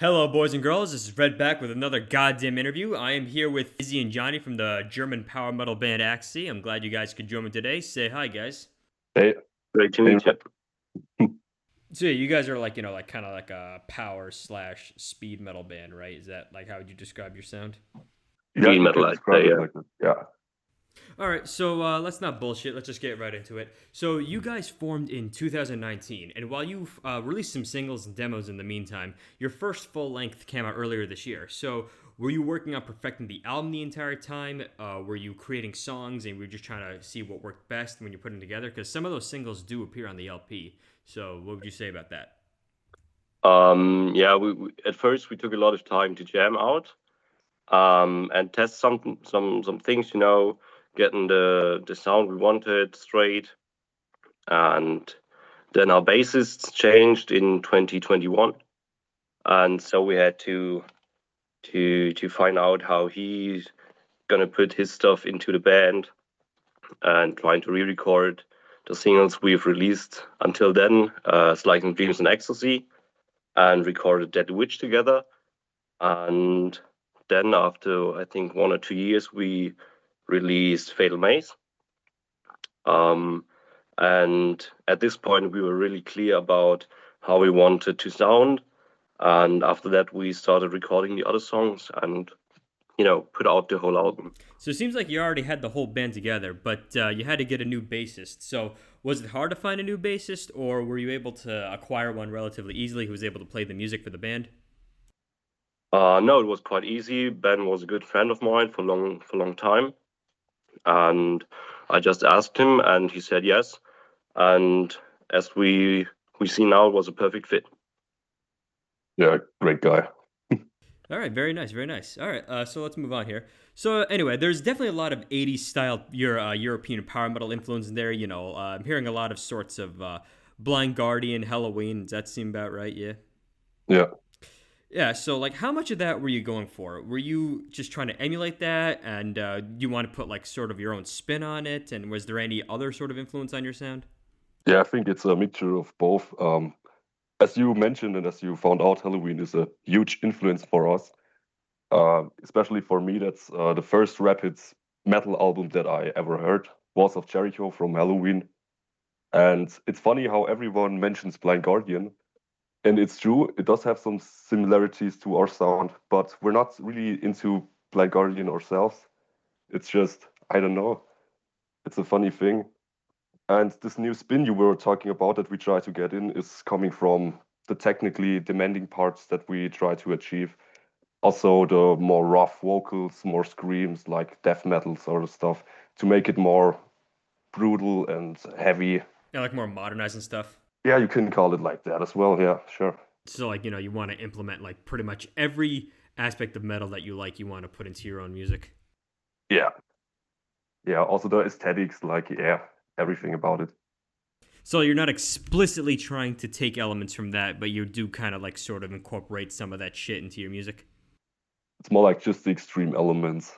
Hello, boys and girls. This is Red back with another goddamn interview. I am here with Izzy and Johnny from the German power metal band Axetasy. I'm glad you guys could join me today. Say hi, guys. Hey, Great to hey, meet you. So yeah, you guys are like like kind of like a power slash speed metal band, right? Is that like how would you describe your sound? yeah, Speed you metal, can I'd describe say, it yeah. like that. Yeah, All right, so let's not bullshit. Let's just get right into it. So you guys formed in 2019, and while you've released some singles and demos in the meantime, your first full length came out earlier this year. So were you working on perfecting the album the entire time? Were you creating songs and were you just trying to see what worked best when you're putting together? Because some of those singles do appear on the LP. So what would you say about that? Yeah, we at first we took a lot of time to jam out, and test some things, getting the sound we wanted straight, and then our bassists changed in 2021, and so we had to find out how he's gonna put his stuff into the band and trying to re-record the singles we've released until then, Slicing Dreams and Ecstasy, and recorded Dead Witch together. And then after I think 1 or 2 years, we released Fatal Maze. Um, and at this point, we were really clear about how we wanted to sound. And after that, we started recording the other songs and put out the whole album. So it seems like you already had the whole band together, but you had to get a new bassist. So was it hard to find a new bassist, or were you able to acquire one relatively easily who was able to play the music for the band? No, it was quite easy. Ben was a good friend of mine for a long time, and I just asked him, and he said yes. And as we see now, it was a perfect fit. yeah, great guy. All right, very nice, very nice. All right, so let's move on here. So anyway, there's definitely a lot of '80s style European power metal influence in there. I'm hearing a lot of sorts of Blind Guardian, Halloween. Does that seem about right? Yeah. Yeah, Yeah. So like, how much of that were you going for? Were you just trying to emulate that, and you want to put like sort of your own spin on it? And was there any other sort of influence on your sound? yeah, I think it's a mixture of both. As you mentioned and as you found out, Halloween is a huge influence for us. Especially for me, that's the first rapid metal album that I ever heard. Walls of Jericho from Halloween. And it's funny how everyone mentions Blind Guardian. And it's true, it does have some similarities to our sound, but we're not really into Blind Guardian ourselves. It's just, I don't know, it's a funny thing. And this new spin you were talking about that we try to get in is coming from the technically demanding parts that we try to achieve. Also, the more rough vocals, more screams, like death metal sort of stuff, to make it more brutal and heavy. Yeah, like more modernizing stuff. Yeah, you can call it like that as well. Yeah, sure. So like you want to implement like pretty much every aspect of metal that you like, you want to put into your own music. Yeah, yeah. Also, the aesthetics, like, yeah, everything about it. So you're not explicitly trying to take elements from that, but you do kind of like sort of incorporate some of that shit into your music. It's more like just the extreme elements.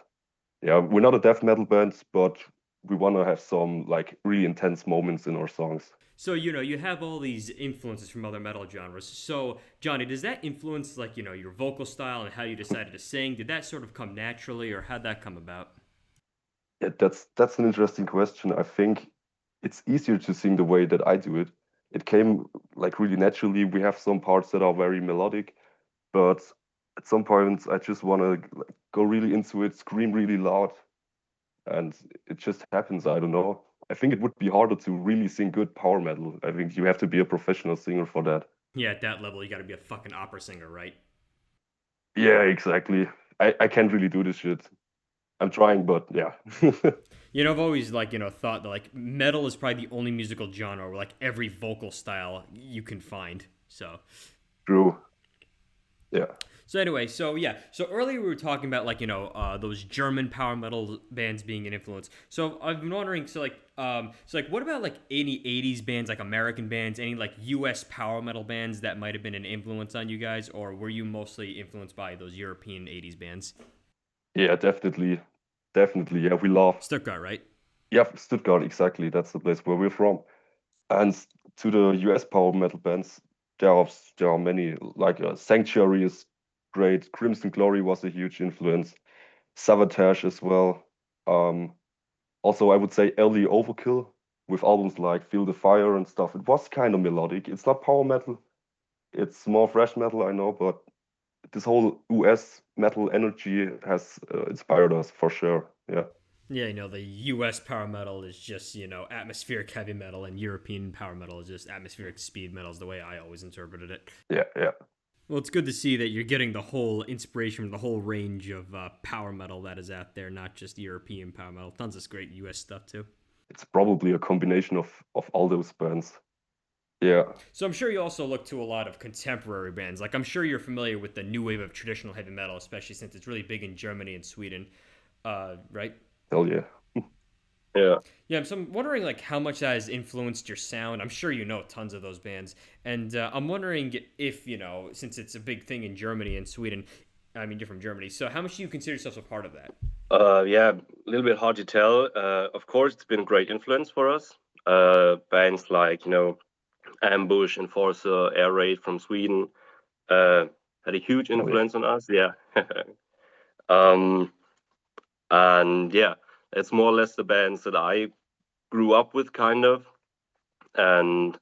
Yeah, we're not a death metal band, but we want to have some like really intense moments in our songs. So you have all these influences from other metal genres. So Johnny, does that influence like your vocal style and how you decided to sing? Did that sort of come naturally, or how'd that come about? Yeah, that's an interesting question. I think it's easier to sing the way that I do it. It came like really naturally. We have some parts that are very melodic, but at some points I just want to like, go really into it, scream really loud, and it just happens. I don't know. I think it would be harder to really sing good power metal. I think you have to be a professional singer for that. Yeah, at that level, you got to be a fucking opera singer, right? Yeah, exactly. I can't really do this shit. I'm trying, but yeah. I've always like thought that like metal is probably the only musical genre where like every vocal style you can find. So True. Yeah. So anyway, so yeah, so earlier we were talking about like those German power metal bands being an influence. So I've been wondering, so like what about like any '80s bands, like American bands, any like U.S. power metal bands that might have been an influence on you guys, or were you mostly influenced by those European '80s bands? Yeah, definitely. Definitely. Yeah, we love. Stuttgart, right? Yeah, Stuttgart, exactly. That's the place where we're from. And to the US power metal bands, there are many. Like Sanctuary is great. Crimson Glory was a huge influence. Salvage as well. Also, I would say early Overkill with albums like Feel the Fire and stuff. It was kind of melodic. It's not power metal. It's more thrash metal, I know, but this whole US metal energy has inspired us for sure. Yeah. Yeah, the US power metal is just, atmospheric heavy metal, and European power metal is just atmospheric speed metal, is the way I always interpreted it. Yeah, yeah. Well, it's good to see that you're getting the whole inspiration from the whole range of power metal that is out there, not just European power metal. Tons of great US stuff, too. It's probably a combination of all those bands. Yeah. So I'm sure you also look to a lot of contemporary bands. Like, I'm sure you're familiar with the new wave of traditional heavy metal, especially since it's really big in Germany and Sweden, right? Hell yeah. Yeah. Yeah, so I'm wondering, like, how much that has influenced your sound. I'm sure you know tons of those bands. And I'm wondering if, since it's a big thing in Germany and Sweden, I mean, you're from Germany, so how much do you consider yourself a part of that? Yeah, a little bit hard to tell. Of course, it's been a great influence for us. Bands like, Ambush, Enforcer, Air Raid from Sweden had a huge Oh, yeah. influence on us. Yeah. um, and yeah, it's more or less the bands that I grew up with, kind of. And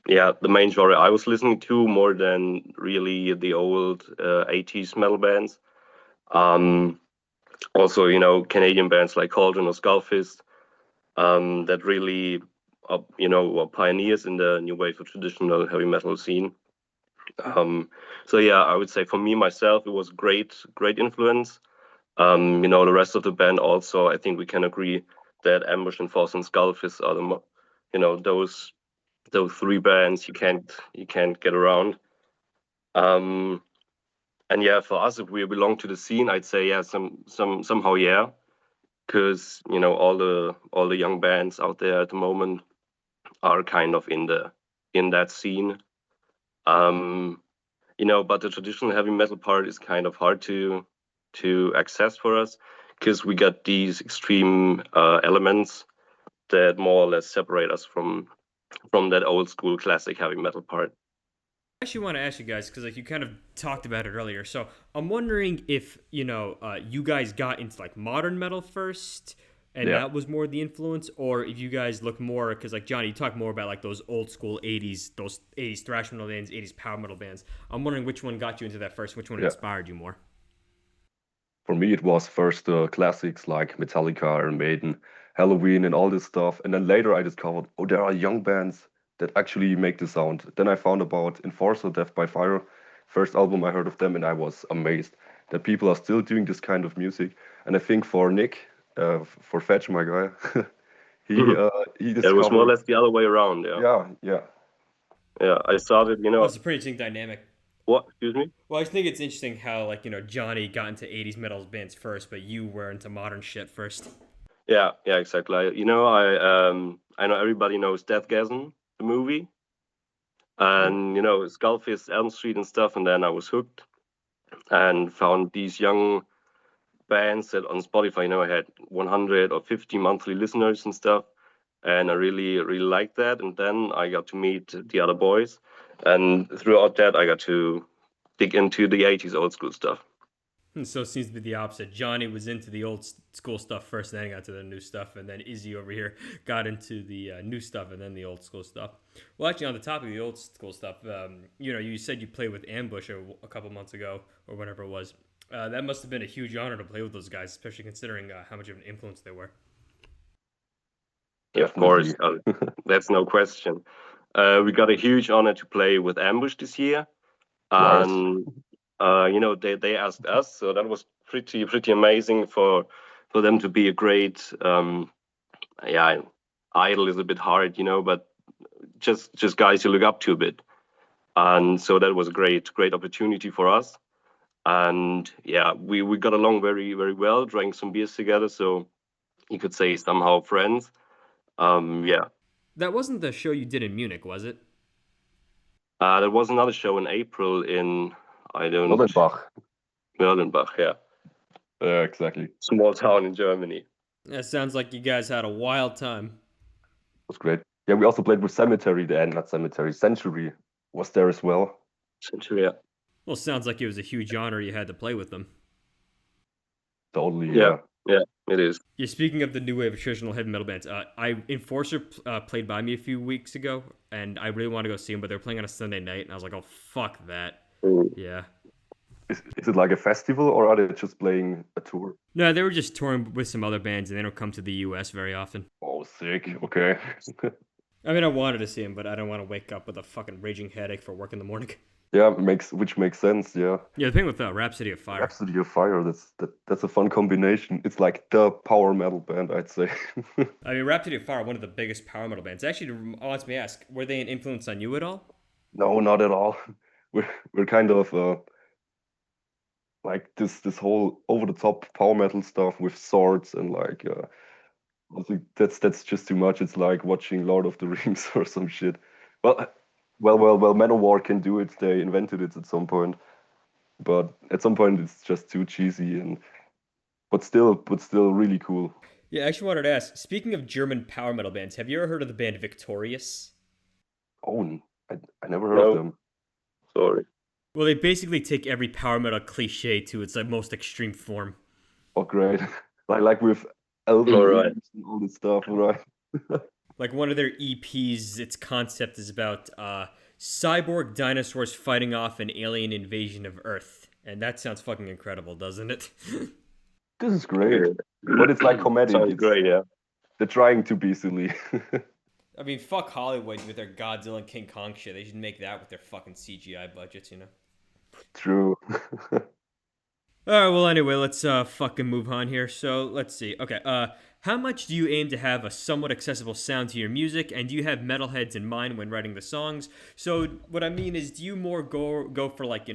yeah, the main genre I was listening to more than really the old 80s metal bands. Also, Canadian bands like Cauldron or Skullfist that really, were pioneers in the new wave of traditional heavy metal scene. So yeah, I would say for me myself, it was great influence. The rest of the band also, I think we can agree that Ambush and Force and Skullfist are those three bands you can't get around. And yeah, for us, if we belong to the scene, I'd say yeah, somehow yeah, because all the young bands out there at the moment are kind of in that scene. But the traditional heavy metal part is kind of hard to access for us because we got these extreme elements that more or less separate us from that old school classic heavy metal part. I actually want to ask you guys, because like you kind of talked about it earlier. So I'm wondering if, you guys got into like modern metal first, and Yeah. that was more the influence, or if you guys look more, because like Johnny, you talk more about like those old school 80s, those 80s thrash metal bands, 80s power metal bands. I'm wondering which one got you into that first, which one Yeah. inspired you more. For me, it was first the classics like Metallica, Iron Maiden, Halloween, and all this stuff. And then later I discovered, oh, there are young bands that actually make the sound. Then I found about Enforcer, Death by Fire, first album I heard of them, and I was amazed that people are still doing this kind of music. And I think for Nick, for Fetch, my guy, he It was more or discovered. less the other way around. Yeah. Yeah. I started, Well, it's a pretty interesting dynamic. what? Excuse me. Well, I just think it's interesting how like Johnny got into 80s metal bands first, but you were into modern shit first. Yeah, exactly. I know everybody knows Deathgasm, the movie, and Skullfist, Elm Street, and stuff. And then I was hooked and found these young bands that on Spotify, I had 100 or 50 monthly listeners and stuff, and I really liked that. And then I got to meet the other boys, and throughout that, I got to dig into the 80s old school stuff. And so it seems to be the opposite. Johnny was into the old school stuff first, then he got to the new stuff, and then Izzy over here got into the new stuff and then the old school stuff. Well, actually, on the topic of the old school stuff, you said you played with Ambush a couple months ago or whatever it was. That must have been a huge honor to play with those guys, especially considering how much of an influence they were. Yeah, of course, that's no question. We got a huge honor to play with Ambush this year, and they asked us, so that was pretty amazing for them to be a great idol is a bit hard, but just guys you look up to a bit, and so that was a great opportunity for us. And yeah, we got along very well, drank some beers together, so you could say somehow friends. Yeah. That wasn't the show you did in Munich, was it? There was another show in April in Nordenbach. Mörlenbach, yeah. Yeah, exactly. Small town in Germany. That sounds like you guys had a wild time. It was great. Yeah, we also played with Cemetery then, not Cemetery. Century was there as well. Century, yeah. Well, sounds like it was a huge honor you had to play with them. Totally, Yeah, yeah. it is. Yeah, speaking of the new wave of traditional heavy metal bands, Enforcer played by me a few weeks ago, and I really want to go see them, but they're playing on a Sunday night, and I was like, oh, fuck that. Mm. Yeah. Is it like a festival, or are they just playing a tour? No, they were just touring with some other bands, and they don't come to the U.S. very often. Oh, sick. Okay. I mean, I wanted to see them, but I don't want to wake up with a fucking raging headache for work in the morning. Yeah, which makes sense. Yeah. Yeah, the thing with Rhapsody of Fire. Rhapsody of Fire. That's a fun combination. It's like the power metal band, I'd say. I mean, Rhapsody of Fire, one of the biggest power metal bands. Actually, lets me ask, were they an influence on you at all? No, not at all. We're kind of like this whole over the top power metal stuff with swords and like I think that's just too much. It's like watching Lord of the Rings or some shit. Well, well, Manowar can do it. They invented it at some point, but at some point it's just too cheesy and but still really cool. Yeah, I actually wanted to ask, speaking of German power metal bands, have you ever heard of the band Victorious? Oh, I never heard of No, them. sorry. Well, they basically take every power metal cliche to its like most extreme form. Oh, great. Like with Elden All Ring right. and all this stuff, right? Like one of their EPs, its concept is about cyborg dinosaurs fighting off an alien invasion of Earth. And that sounds fucking incredible, doesn't it? This is great. Yeah. But it's like comedic. Sounds great, yeah. They're trying to be silly. I mean, fuck Hollywood with their Godzilla and King Kong shit. They should make that with their fucking CGI budgets, you know? True. All right, well, anyway, let's fucking move on here. So, let's see. Okay, how much do you aim to have a somewhat accessible sound to your music, and do you have metalheads in mind when writing the songs? So, what I mean is, do you more go for, like,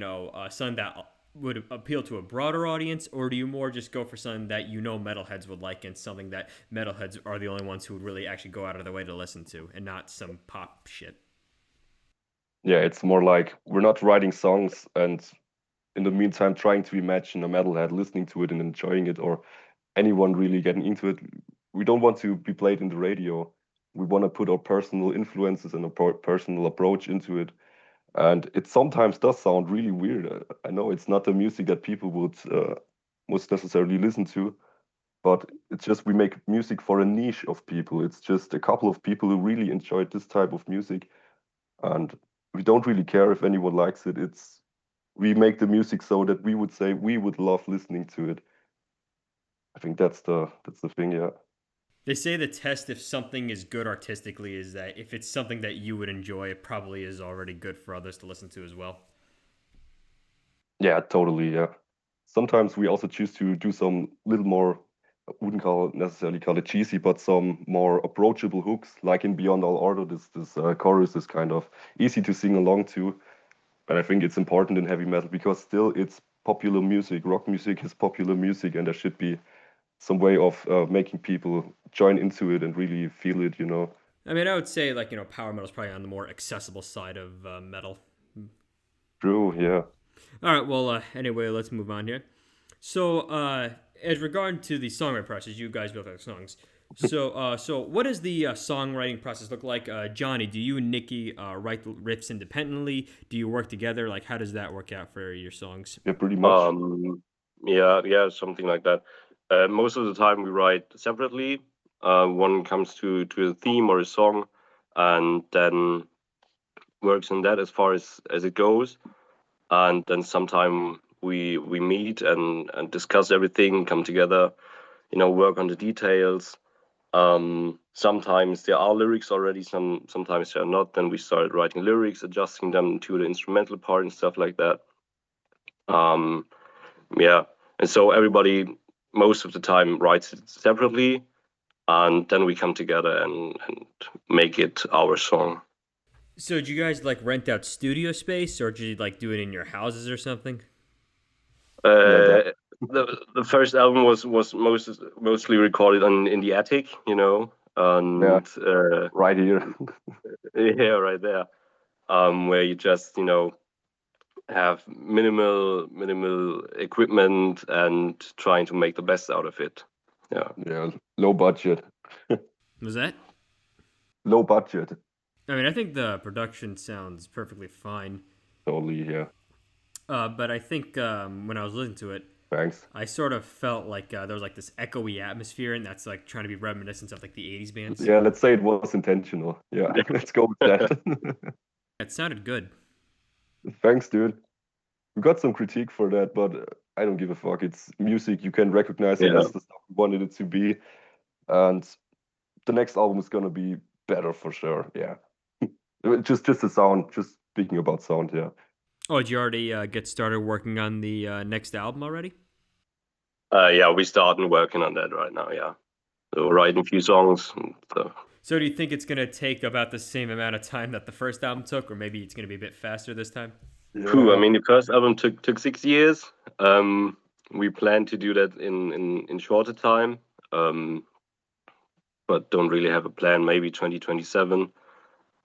something that would appeal to a broader audience, or do you more just go for something that you know metalheads would like and something that metalheads are the only ones who would really actually go out of their way to listen to, and not some pop shit? Yeah, it's more like we're not writing songs and in the meantime trying to imagine a metalhead listening to it and enjoying it or anyone really getting into it. We don't want to be played in the radio. We want to put our personal influences and a personal approach into it. And it sometimes does sound really weird. I know it's not the music that people would most necessarily listen to, but it's just we make music for a niche of people. It's just a couple of people who really enjoy this type of music, and we don't really care if anyone likes it. It's we make the music so that we would say we would love listening to it. I think that's the thing, yeah. They say the test if something is good artistically is that if it's something that you would enjoy, it probably is already good for others to listen to as well. Yeah, totally, yeah. Sometimes we also choose to do some little more, I wouldn't necessarily call it cheesy, but some more approachable hooks, like in Beyond All Order. This chorus is kind of easy to sing along to, and I think it's important in heavy metal because still it's popular music. Rock music is popular music, and there should be some way of making people join into it and really feel it, you know. I mean, I would say like power metal is probably on the more accessible side of metal. True, yeah. All right, well, anyway, let's move on here. So, as regard to the songwriting process, you guys built out songs. So what does the songwriting process look like? Johnny, do you and Nikki write the riffs independently? Do you work together? Like, how does that work out for your songs? Yeah, pretty much. Yeah, something like that. Most of the time we write separately. One comes to a theme or a song, and then works on that as far as it goes. And then sometime we meet and discuss everything, come together, work on the details. Sometimes there are lyrics already, sometimes there are not. Then we start writing lyrics, adjusting them to the instrumental part and stuff like that. Yeah, and so everybody most of the time writes it separately, and then we come together and make it our song. So, do you guys like rent out studio space, or do you like do it in your houses or something? Yeah, The first album was mostly recorded in the attic, and right here. yeah, right there, where you just have minimal equipment and trying to make the best out of it. Yeah. Yeah, low budget. Was that? Low budget. I mean, I think the production sounds perfectly fine. Totally, yeah. But I think when I was listening to it, Thanks. I sort of felt like there was like this echoey atmosphere, and that's like trying to be reminiscent of like the '80s bands. Yeah, let's say it was intentional. Yeah, let's go with that. It sounded good. Thanks, dude. We got some critique for that, but I don't give a fuck. It's music. You can recognize it Yeah. as the stuff we wanted it to be. And the next album is gonna be better for sure. Yeah. Just the sound, just speaking about sound, yeah. Oh, did you already get started working on the next album already? Yeah, we started working on that right now. Yeah, so writing a few songs. So. So do you think it's gonna take about the same amount of time that the first album took, or maybe it's gonna be a bit faster this time? Phew, I Yeah. mean, the first album took 6 years. We plan to do that in shorter time, but don't really have a plan. Maybe 2027.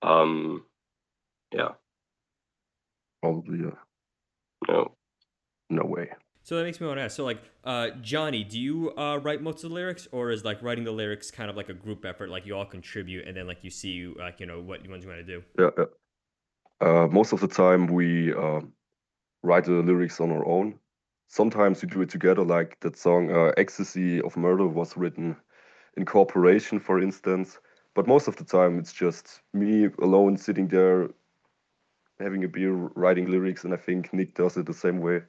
Yeah, Probably, no. no way. So that makes me want to ask. So, like, Johnny, do you write most of the lyrics, or is like writing the lyrics kind of like a group effort? Like you all contribute, and then like you see, like what ones you want to do. Yeah, yeah. Most of the time we write the lyrics on our own. Sometimes we do it together, like that song Ecstasy of Murder was written in cooperation, for instance. But most of the time it's just me alone sitting there having a beer, writing lyrics, and I think Nick does it the same way.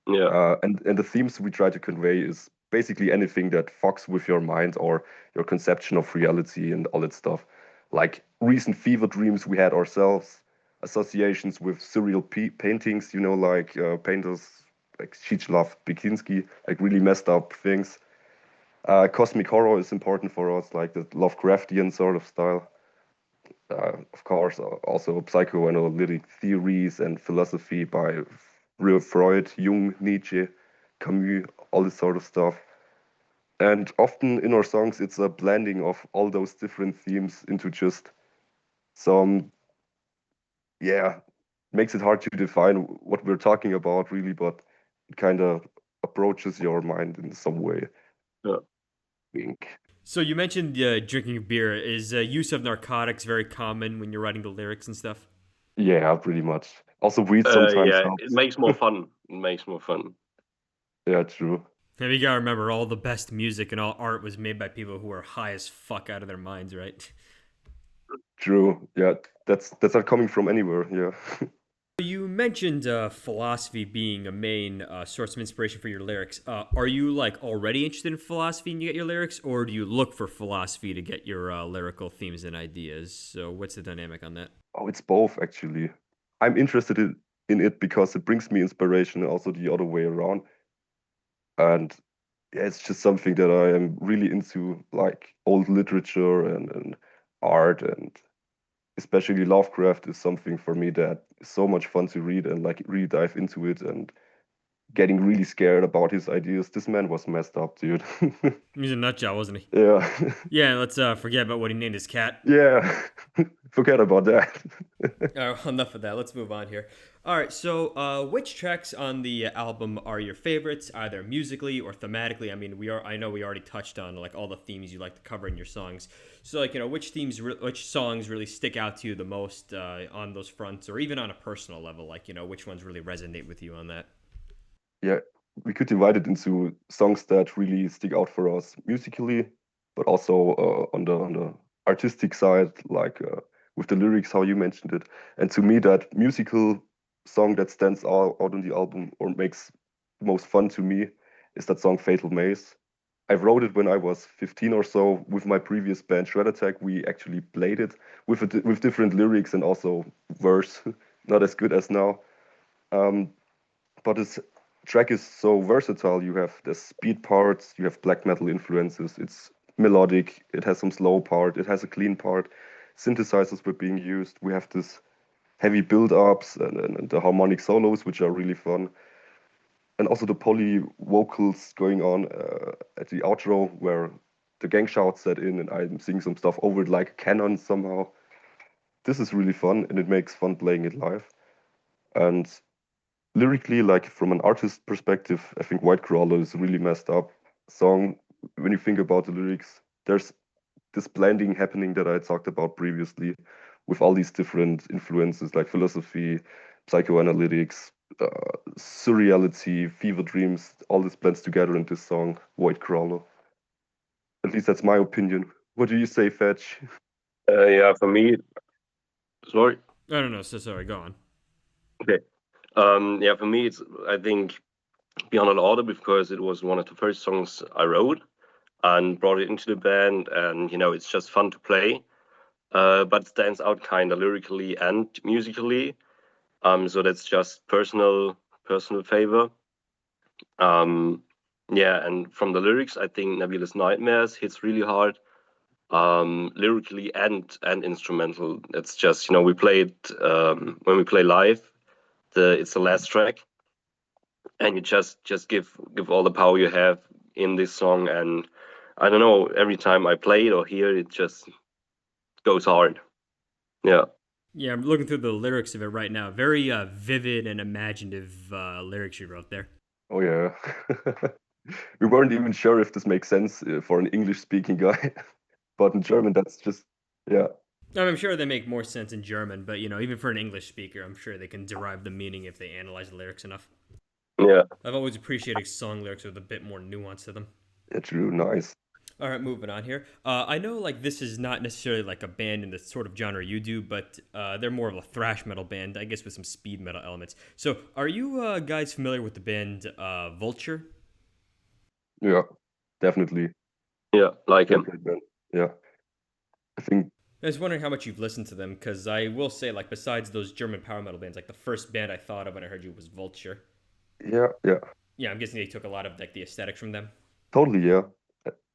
Yeah, And the themes we try to convey is basically anything that fucks with your mind or your conception of reality and all that stuff. Like recent fever dreams we had ourselves, associations with surreal paintings, like painters like Czislaw Bekinski, like really messed up things. Cosmic horror is important for us, like the Lovecraftian sort of style. Of course, also psychoanalytic theories and philosophy by real Freud, Jung, Nietzsche, Camus, all this sort of stuff. And often in our songs, it's a blending of all those different themes into just some, yeah, makes it hard to define what we're talking about, really, but it kind of approaches your mind in some way. yeah. Wink. So you mentioned drinking beer. Is use of narcotics very common when you're writing the lyrics and stuff? Yeah, pretty much. Also, weed sometimes Yeah. It helps. makes more fun. It makes more fun. Yeah, true. And you gotta remember, all the best music and all art was made by people who are high as fuck out of their minds, right? True. Yeah, that's not coming from anywhere. Yeah. You mentioned philosophy being a main source of inspiration for your lyrics. Are you like already interested in philosophy and you get your lyrics, or do you look for philosophy to get your lyrical themes and ideas? So what's the dynamic on that? Oh, it's both actually. I'm interested in it because it brings me inspiration, and also the other way around. And yeah, it's just something that I am really into, like old literature and art, and especially Lovecraft is something for me that is so much fun to read and like really dive into it and getting really scared about his ideas. This man was messed up, dude. He was a nut job, wasn't he? Yeah. Yeah, let's forget about what he named his cat. Yeah. Forget about that. Enough of that. Let's move on here. All right. So, which tracks on the album are your favorites, either musically or thematically? I mean, I know we already touched on like all the themes you like to cover in your songs. So, like, which songs really stick out to you the most on those fronts, or even on a personal level? Like, which ones really resonate with you on that? Yeah, we could divide it into songs that really stick out for us musically, but also on the artistic side, like with the lyrics, how you mentioned it. And to me, that musical song that stands out on the album or makes the most fun to me is that song "Fatal Maze." I wrote it when I was 15 or so with my previous band Shred Attack. We actually played it with different lyrics and also verse, not as good as now. Um, but this track is so versatile. You have the speed parts, you have black metal influences. It's melodic. It has some slow part. It has a clean part. Synthesizers were being used. We have this heavy build-ups and the harmonic solos, which are really fun. And also the poly vocals going on at the outro, where the gang shouts set in, and I'm singing some stuff over it like a canon somehow. This is really fun, and it makes fun playing it live. And lyrically, like from an artist perspective, I think White Crawler is a really messed up song. When you think about the lyrics, there's this blending happening that I talked about previously with all these different influences like philosophy, psychoanalytics, surreality, fever dreams, all this blends together in this song, Void Crawler. At least that's my opinion. What do you say, Fetch? Yeah, for me, sorry. I don't know. So sorry. Go on. Okay. Yeah, for me, it's I think Beyond All Order because it was one of the first songs I wrote and brought it into the band, and it's just fun to play. But stands out kind of lyrically and musically. So that's just personal favor. Yeah, and from the lyrics, I think Nebulous Nightmares hits really hard, lyrically and instrumental. It's just we play it when we play live. It's the last track, and you just give all the power you have in this song. And I don't know, every time I play it or hear it, it just goes hard. Yeah. Yeah, I'm looking through the lyrics of it right now. Very vivid and imaginative lyrics you wrote there. Oh yeah. We weren't even sure if this makes sense for an English-speaking guy, but in German, that's just yeah. I'm sure they make more sense in German, but even for an English speaker, I'm sure they can derive the meaning if they analyze the lyrics enough. Yeah. I've always appreciated song lyrics with a bit more nuance to them. Yeah, true, nice. All right, moving on here. I know like this is not necessarily like a band in the sort of genre you do, but they're more of a thrash metal band, I guess, with some speed metal elements. So, are you guys familiar with the band Vulture? Yeah, definitely. Yeah, like They're him. great band. Yeah, I think I was wondering how much you've listened to them, because I will say, like, besides those German power metal bands, like the first band I thought of when I heard you was Vulture. yeah, Yeah, I'm guessing they took a lot of like the aesthetics from them. totally, yeah.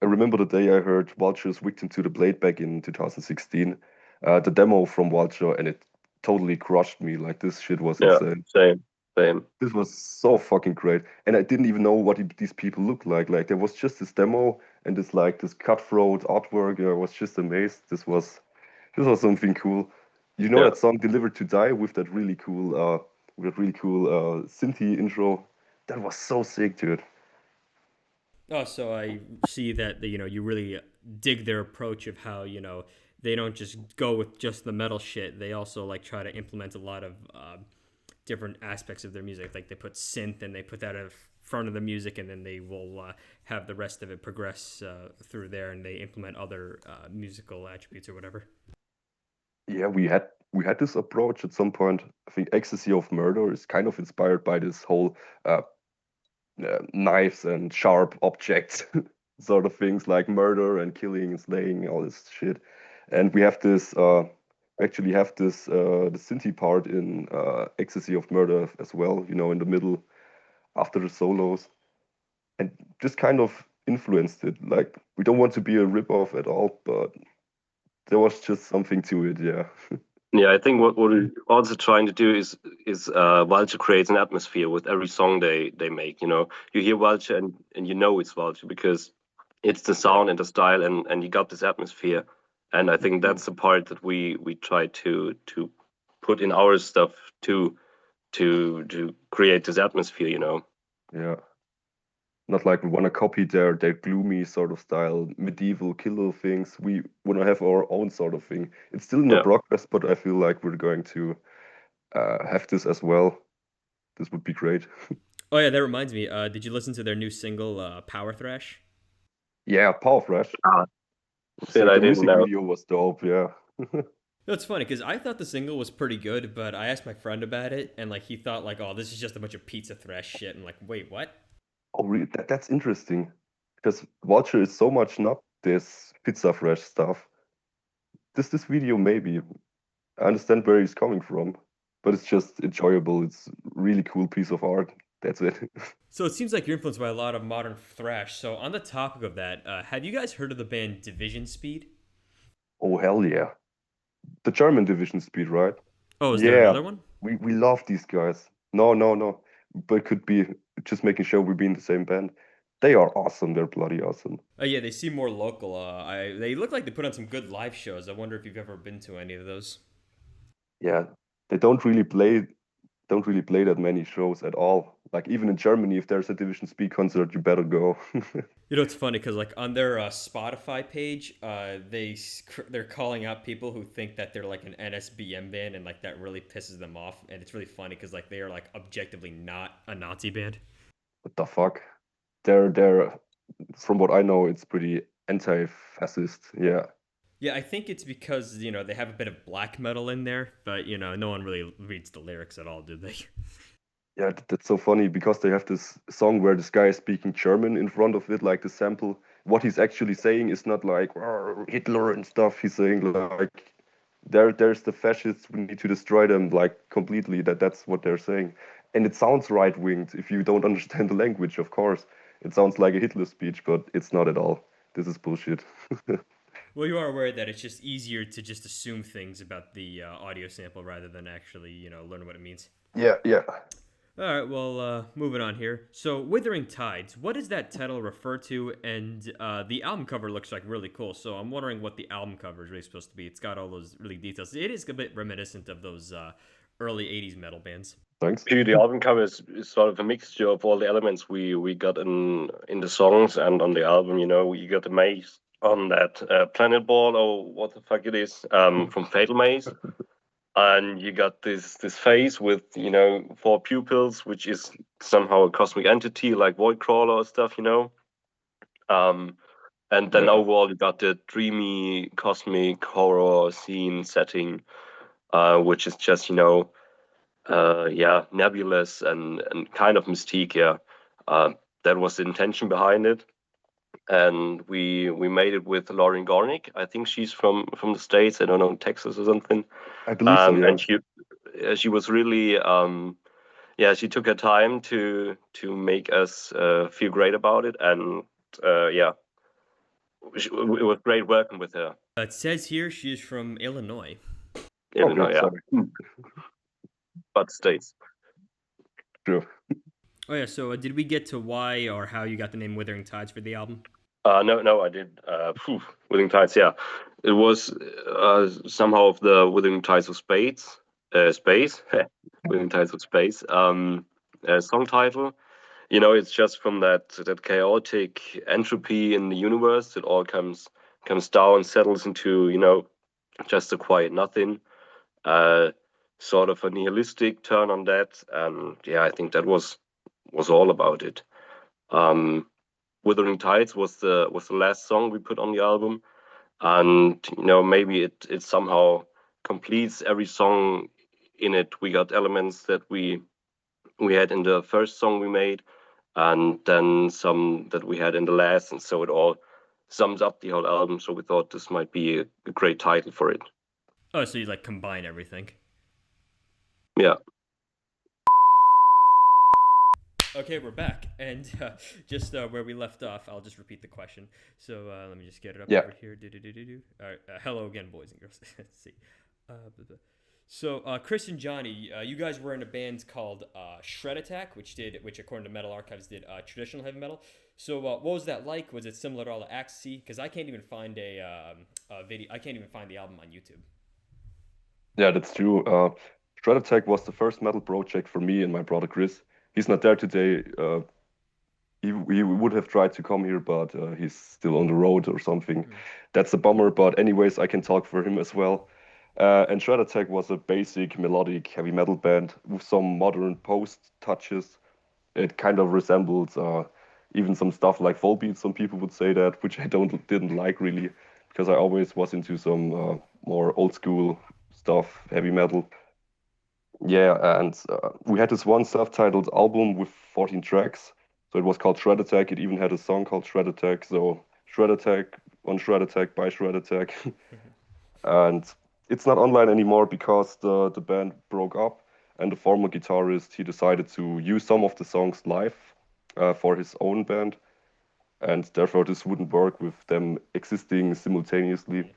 I remember the day I heard Vulture's Victim to the Blade back in 2016, the demo from Vulture, and it totally crushed me. Like this shit was Yeah, insane. same. This was so fucking great, and I didn't even know what these people looked like. Like there was just this demo and this cutthroat artwork. I was just amazed. This was something cool. You know Yeah. that song "Delivered to Die" with that really cool synthy intro. That was so sick, dude. Oh, so I see that you really dig their approach of how they don't just go with just the metal shit. They also like try to implement a lot of different aspects of their music. Like they put synth and they put that in front of the music, and then they will have the rest of it progress through there, and they implement other musical attributes or whatever. Yeah, we had this approach at some point. I think "Ecstasy of Murder" is kind of inspired by this whole uh, knives and sharp objects sort of things like murder and killing and slaying, all this shit. And we actually have the synthy part in Ecstasy of Murder as well, in the middle after the solos. And just kind of influenced it. Like, we don't want to be a rip-off at all, but there was just something to it, yeah. Yeah, I think what we're also trying to do is Vulture creates an atmosphere with every song they make. You hear Vulture and you know it's Vulture because it's the sound and the style, and you got this atmosphere. And I think that's the part that we try to put in our stuff to create this atmosphere. Yeah. Not like we want to copy their gloomy sort of style, medieval killer things. We want to have our own sort of thing. It's still in the Yeah. progress, but I feel like we're going to have this as well. This would be great. Oh yeah, that reminds me. Did you listen to their new single, "Power Thrash"? Yeah, Power Fresh. Ah, shit, Sick. I The didn't music know. video was dope. Yeah. It's funny because I thought the single was pretty good, but I asked my friend about it, and like he thought like, "Oh, this is just a bunch of pizza thrash shit." And like, wait, what? Oh, really? That's interesting because Vulture is so much not this pizza fresh stuff. This video maybe. I understand where he's coming from, but it's just enjoyable. It's really cool piece of art. That's it. So it seems like you're influenced by a lot of modern thrash. So on the topic of that, have you guys heard of the band Division Speed? Oh hell yeah. The German division speed, right? Oh, is there Yeah, another one? we love these guys. No, no, no. But could be just making sure we be in the same band. They are awesome. They're bloody awesome. Oh yeah, they seem more local. They look like they put on some good live shows. I wonder if you've ever been to any of those. Yeah, they don't really play that many shows at all. Like even in Germany, if there's a Division Speed concert, you better go. You know, it's funny because like on their Spotify page, they're calling out people who think that they're like an NSBM band, and like that really pisses them off. And it's really funny because like they are like objectively not a Nazi band. What the fuck? They're from what I know, it's pretty anti-fascist. Yeah. Yeah, I think it's because they have a bit of black metal in there, but no one really reads the lyrics at all, do they? Yeah, that's so funny because they have this song where this guy is speaking German in front of it, like the sample. What he's actually saying is not like "Arr, Hitler and stuff. He's saying like there's the fascists, we need to destroy them like completely. That's what they're saying. And it sounds right winged if you don't understand the language, of course. It sounds like a Hitler speech, but it's not at all. This is bullshit. Well, you are aware that it's just easier to just assume things about the audio sample rather than actually, learn what it means. Yeah, yeah. All right, well, moving on here. So, Withering Tides, what does that title refer to? And the album cover looks like really cool. So, I'm wondering what the album cover is really supposed to be. It's got all those really details. It is a bit reminiscent of those early '80s metal bands. Thanks. The album cover is sort of a mixture of all the elements we got in the songs and on the album. You got the maze on that planet ball or what the fuck it is from Fatal Maze. And you got this face with 4 pupils, which is somehow a cosmic entity like Voidcrawler or stuff, and then overall you got the dreamy cosmic horror scene setting, which is just nebulous and kind of mystique. Yeah, that was the intention behind it, and we made it with Lauren Gornick. I think she's from the States. I don't know, Texas or something. I believe so, yeah. And she was really she took her time to make us feel great about it, and it was great working with her. It says here she is from Illinois. Illinois, yeah. Sorry. But States. True. Oh yeah, so did we get to why or how you got the name Withering Tides for the album? No, I did. Withering Tides, yeah. It was somehow of the Withering Tides of Space. Withering Tides of Space. Song title. It's just from that chaotic entropy in the universe. It all comes down, settles into just a quiet nothing. Sort of a nihilistic turn on that, and I think that was all about it. Withering Tides was the last song we put on the album, and maybe it somehow completes every song in it. We got elements that we had in the first song we made, and then some that we had in the last, and so it all sums up the whole album. So we thought this might be a great title for it. Oh, so you like combine everything? Yeah. Okay, we're back, and just where we left off, I'll just repeat the question. So let me just get it up over here. All right, hello again, boys and girls. Let's see. So Chris and Johnny, you guys were in a band called Shred Attack, which according to Metal Archives did traditional heavy metal. So what was that like? Was it similar to all the Axetasy? Because I can't even find a video. I can't even find the album on YouTube. Yeah, that's true. Shred Attack was the first metal project for me and my brother Chris. He's not there today. He would have tried to come here, but he's still on the road or something. That's a bummer, but anyways, I can talk for him as well. And Shred Attack was a basic melodic heavy metal band with some modern post touches. It kind of resembles even some stuff like Volbeat. Some people would say that, which I didn't like really, because I always was into some more old school stuff, heavy metal. Yeah, and we had this one self-titled album with 14 tracks. So it was called Shred Attack. It even had a song called Shred Attack. So Shred Attack, on Shred Attack, by Shred Attack. And it's not online anymore because the band broke up. And the former guitarist, he decided to use some of the songs live for his own band. And therefore this wouldn't work with them existing simultaneously.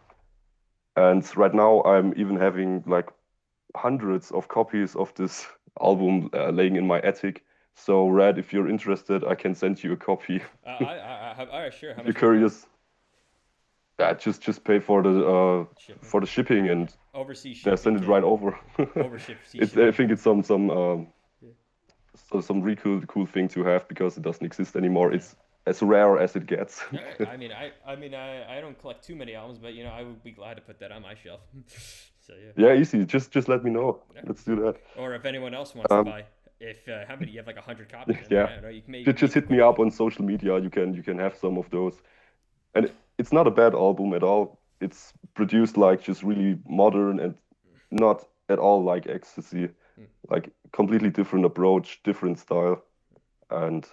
And right now I'm even having like hundreds of copies of this album laying in my attic. So, Red, if you're interested, I can send you a copy. Sure. How If much you're curious, just pay for the shipping and overseas shipping, send it right over. Overseas I think it's some so some really cool thing to have because it doesn't exist anymore. It's as rare as it gets. All right. I don't collect too many albums, but I would be glad to put that on my shelf. So yeah. Yeah, easy. Just let me know. Yeah. Let's do that. Or if anyone else wants to Um, buy, if how many you have like 100 copies? I yeah, don't know. You can just hit me up on social media. You can have some of those, and it's not a bad album at all. It's produced like just really modern and not at all like Ecstasy, like completely different approach, different style, and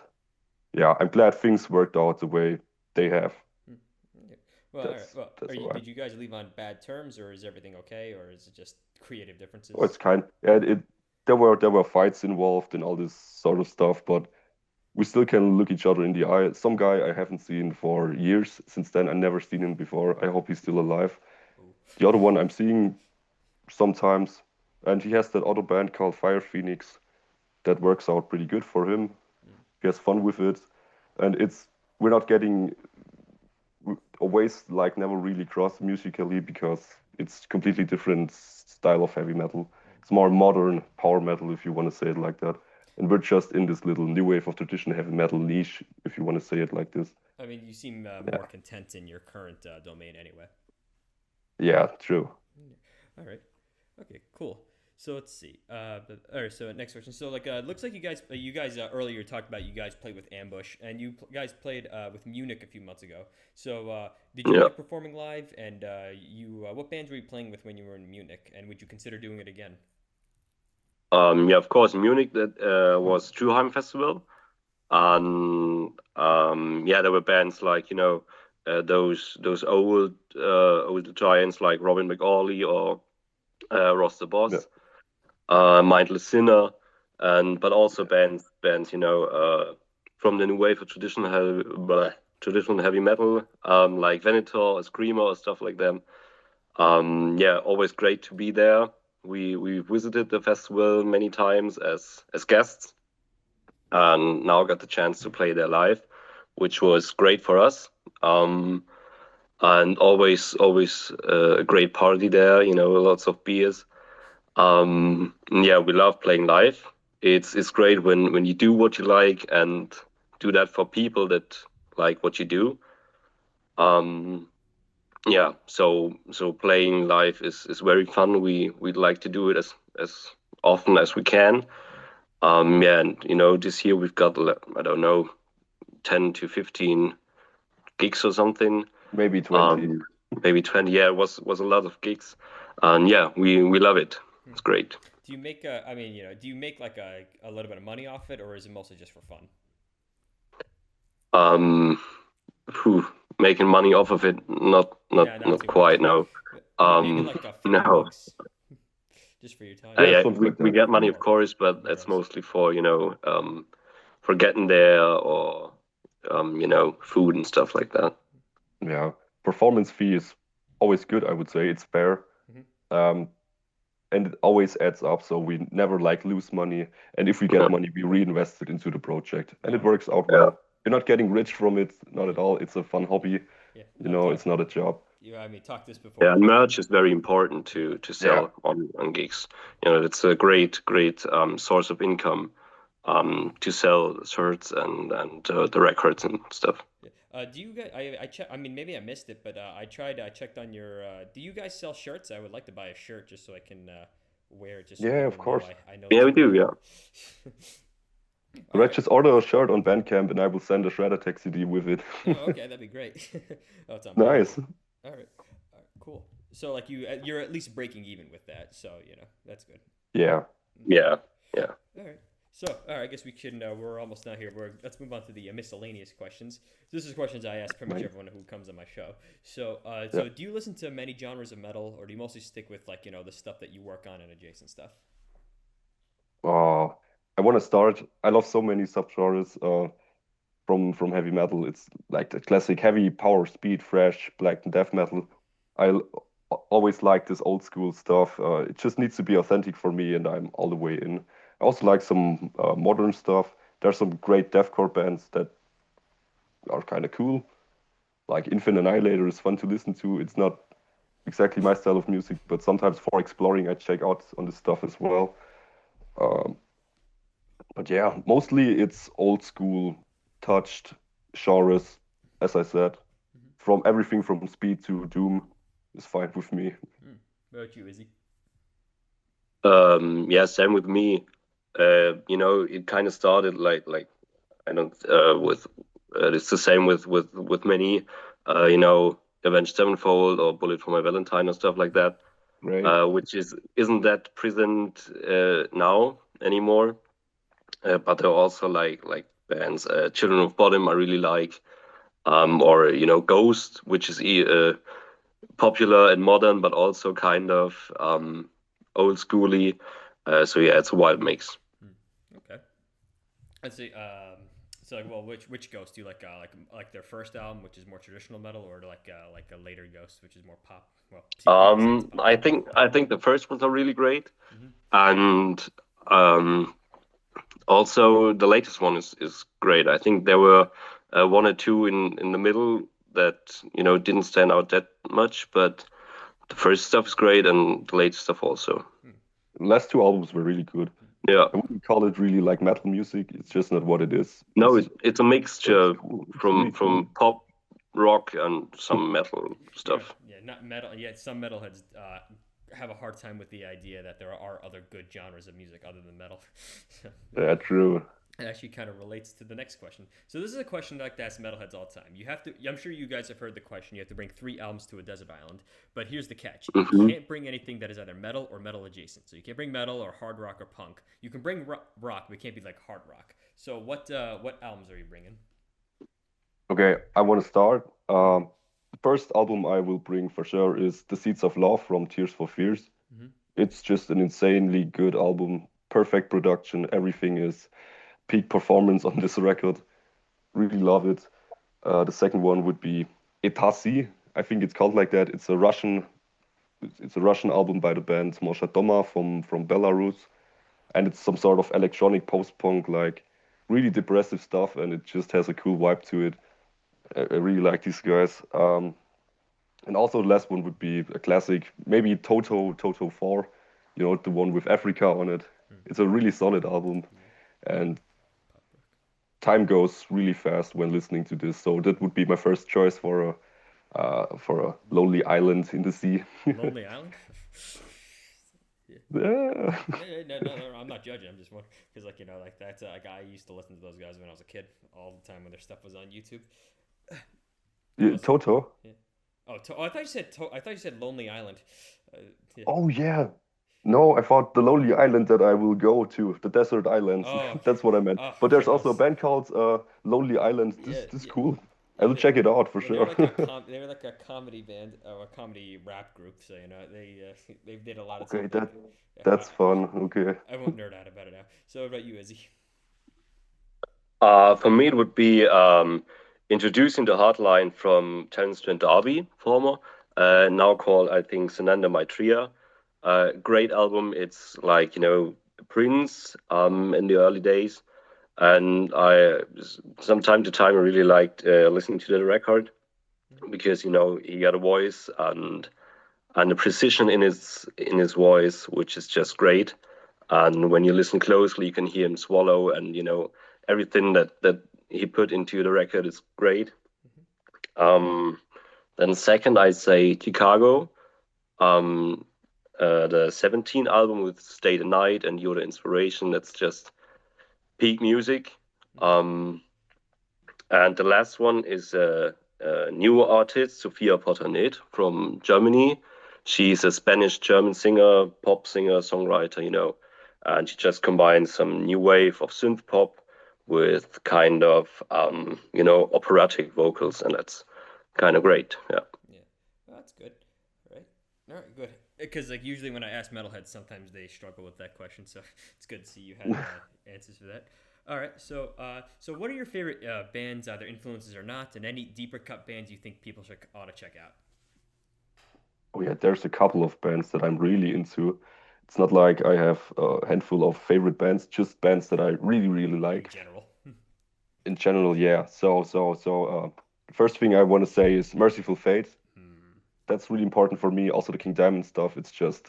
yeah, I'm glad things worked out the way they have. Yeah. Well, all right. That's Well, that's all right. did you guys leave on bad terms, or is everything okay, or is it just creative Oh, it's differences? kind yeah, it there were fights involved and all this sort of stuff, but we still can look each other in the eye. Some guy I haven't seen for years since then. I never seen him before. I hope he's still alive. Ooh. The other one I'm seeing sometimes, and he has that other band called Fire Phoenix that works out pretty good for him. He has fun with it, and we're not getting always like never really cross musically because it's completely different style of heavy metal. It's more modern power metal if you want to say it like that. And we're just in this little new wave of traditional heavy metal niche, if you want to say it like this. I mean, you seem Yeah, more content in your current domain anyway. yeah, true. All right. Okay. Cool. So let's see. All right. So next question. So like, looks like you guys earlier talked about you guys played with Ambush, and guys played with Munich a few months ago. So did you Yeah. like performing live? And what bands were you playing with when you were in Munich? And would you consider doing it again? Yeah, of course, Munich, that was True Festival. And yeah, there were bands like, those old giants like Robin McAuley or Ross the Yeah, Boss, Mindless Sinner, and but also bands from the new wave of traditional heavy metal, like Venator, Screamer, or stuff like them. Yeah, always great to be there. We visited the festival many times as guests, and now got the chance to play there live, which was great for us. Um, and always a great party there. Lots of beers. Yeah, we love playing live. It's great when you do what you like and do that for people that like what you do. Um, yeah, so playing live is very fun. We'd like to do it as often as we can. Yeah, and this year we've got, I don't know, 10 to 15 gigs or something. maybe 20. Um, maybe 20. Yeah, it was a lot of gigs, and yeah, we love it. It's great. Do you make I mean, do you make like a little bit of money off it, or is it mostly just for fun? Um, Phew, making money off of it, not not Yeah, not not too much. quite. No. Maybe Um, like 50 no. bucks just for your time. Yeah, Yeah, something we, like we that. get money, of More, course, but more that's gross. mostly for for getting there, or food and stuff like that. Yeah, performance fee is always good, I would say. It's fair. Hmm. Um, and it always adds up, so we never like lose money. And if we Yeah. get money, we reinvest it into the project, and Oh, it okay. works out Yeah. well. You're not getting rich from it, not at all. It's a fun hobby, Yeah. No, it's not a job. I mean, talk this Yeah, before. and merch is very important to Yeah. to Yeah, sell on gigs. It's a great source of income, to sell shirts and the records and stuff. Yeah. Do you guys? I check. I mean, maybe I missed it, but I tried. I checked on your. Do you guys sell shirts? I would like to buy a shirt just so I can wear it, just so yeah, of people know course. I know Yeah, this we do. band. Yeah. All Right, right. just order a shirt on Bandcamp, and I will send a Shredder Tech CD with it. Oh, okay, that'd be great. Oh, it's on Nice. Bandcamp. All right. All right. Cool. So like you're at least breaking even with that. So that's good. Yeah. Yeah. Yeah. All right. So, all right, I guess we can. We're almost not here. Let's move on to the miscellaneous questions. This is questions I ask pretty much Nice. everyone who comes on my show. So, Yeah. do you listen to many genres of metal, or do you mostly stick with like the stuff that you work on and adjacent stuff? Oh, I want to start. I love so many subgenres from heavy metal. It's like the classic heavy power, speed, thrash, black and death metal. I always like this old school stuff. It just needs to be authentic for me, and I'm all the way in. I also like some modern stuff. There's some great deathcore bands that are kind of cool. Like Infinite Annihilator is fun to listen to. It's not exactly my style of music, but sometimes for exploring, I check out on this stuff as well. Um, But yeah, mostly it's old school, touched genres, as I said. Hmm. From everything from speed to doom is fine with me. Hmm. What about you, Izzy? Yeah, same with me. It kind of started like I don't with it's the same with many Avenged Sevenfold or Bullet for My Valentine or stuff like that, Great. which isn't that present now anymore. But there are also like bands, Children of Bodom I really like, or Ghost, which is popular and modern, but also kind of old schooly. So yeah, it's a wild mix. Hmm. Okay. Let's see. So like, well, which Ghost do you like? Like their first album, which is more traditional metal, or like a later Ghost, which is more pop? Well, people say it's pop. I think the first ones are really great, Hmm. and um, also the latest one is great. I think there were one or two in the middle that didn't stand out that much, but the first stuff is great, and the latest stuff also. Hmm. The last two albums were really good. Yeah. I wouldn't call it really like metal music. It's just not what it is. No, It's it's a but it's mixture cool. It's from really cool. from pop, rock, and some metal Yeah, stuff. yeah, not metal. Yeah, some metalheads have a hard time with the idea that there are other good genres of music other than metal. So, Yeah, true. it actually kind of relates to the next question. So this is a question I like to ask metalheads all the time. You have to. I'm sure you guys have heard the question. You have to bring 3 albums to a desert island. But here's the catch: you Hmm. can't bring anything that is either metal or metal adjacent. So you can't bring metal or hard rock or punk. You can bring rock, but it can't be like hard rock. So what albums are you bringing? Okay, I want to start. Mm-hmm. The first album I will bring for sure is The Seeds of Love from Tears for Fears. Mm-hmm. It's just an insanely good album. Perfect production. Everything is peak performance on this record. Really love it. The second one would be Etasi. I think it's called like that. It's a Russian album by the band Mosha Doma from Belarus, and it's some sort of electronic post-punk, like really depressive stuff, and it just has a cool vibe to it. I really like these guys. And also the last one would be a classic, maybe Toto 4, the one with Africa on it. Mm-hmm. It's a really solid album, Yeah. and Pop rock. time goes really fast when listening to this. So that would be my first choice for a lonely island in the sea. Lonely Island. Yeah. Yeah. No, I'm not judging. I'm just wondering because, like, like that's like I used to listen to those guys when I was a kid all the time when their stuff was on YouTube. What Yeah, was? Toto. Yeah. Oh, I thought you said. I thought you said Lonely Island. Yeah. Oh yeah. No, I thought the lonely island that I will go to, the desert islands. Oh, okay. That's what I meant. Oh, But there's okay. No. also a band called Lonely Island. Yeah, This is yeah, cool. I yeah. will check it out for Well, they were sure. like a they were like a comedy band or a comedy rap group. So they did a lot of Okay, stuff. Like, that's fun. Okay. I won't nerd out about it now. So, what about you, Izzy? For me, it would be introducing the hardline from Terence Trent D'Arby, former, now called, I think, Sananda Maitreya. Great album. It's like, Prince in the early days. And from time to time, I really liked listening to the record because, he got a voice and the precision in his voice, which is just great. And when you listen closely, you can hear him swallow, and everything that he put into the record is great. Um, then second, I'd say Chicago, um, the 17 album with Stay the Night and You're the Inspiration. That's just peak music. Um, and the last one is a new artist, Sophia Potanet from Germany. She's a Spanish-German singer, pop singer, songwriter, and she just combines some new wave of synth pop with kind of, operatic vocals, and that's kind of great. Yeah. Yeah, well, that's good. All right, good. Because like usually when I ask metalheads, sometimes they struggle with that question. So it's good to see you had answers for that. All right, so what are your favorite bands, either influences or not, and any deeper cut bands you think people should ought to check out? Oh yeah, there's a couple of bands that I'm really into. It's not like I have a handful of favorite bands, just bands that I really, really In like. general. In general, yeah. The first thing I want to say is Merciful Fate. Hmm. That's really important for me. Also, the King Diamond stuff. It's just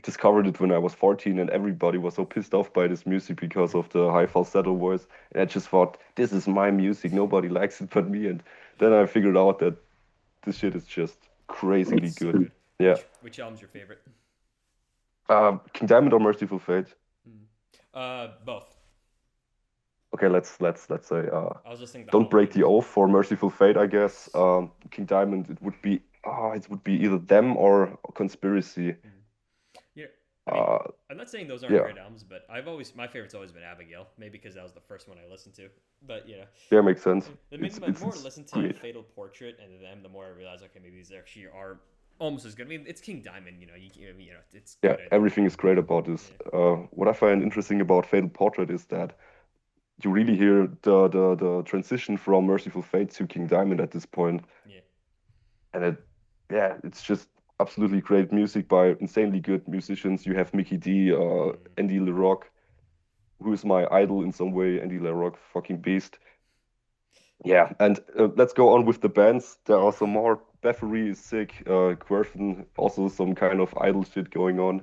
discovered it when I was 14, and everybody was so pissed off by this music because of the high falsetto voice. And I just thought, this is my music. Nobody likes it but me. And then I figured out that this shit is just crazily It's so good. good. Yeah. Which album's your favorite? King Diamond or Merciful Fate? Both. Okay, let's say I was listening to don't break the Halloween. oath for Merciful Fate, I guess. King Diamond, it would be either them or Conspiracy. Yeah, I mean, Uh, I'm not saying those aren't yeah, great albums, but my favorite's always been Abigail. Maybe because that was the first one I listened to. But yeah, makes sense. the It's more I listen to great. Fatal Portrait and them, the more I realize, okay, maybe these actually are almost as good. I mean, it's King Diamond. It's Yeah, good. everything is great about this. What I find interesting about Fatal Portrait is that you really hear the transition from Merciful Fate to King Diamond at this point, Yeah. and it's just absolutely great music by insanely good musicians. You have Mickey D, Andy LaRock, who is my idol in some way. Andy LaRock, fucking beast. Yeah, and let's go on with the bands. There are some more. Bathory is sick. Querfen, also some kind of idol shit going on.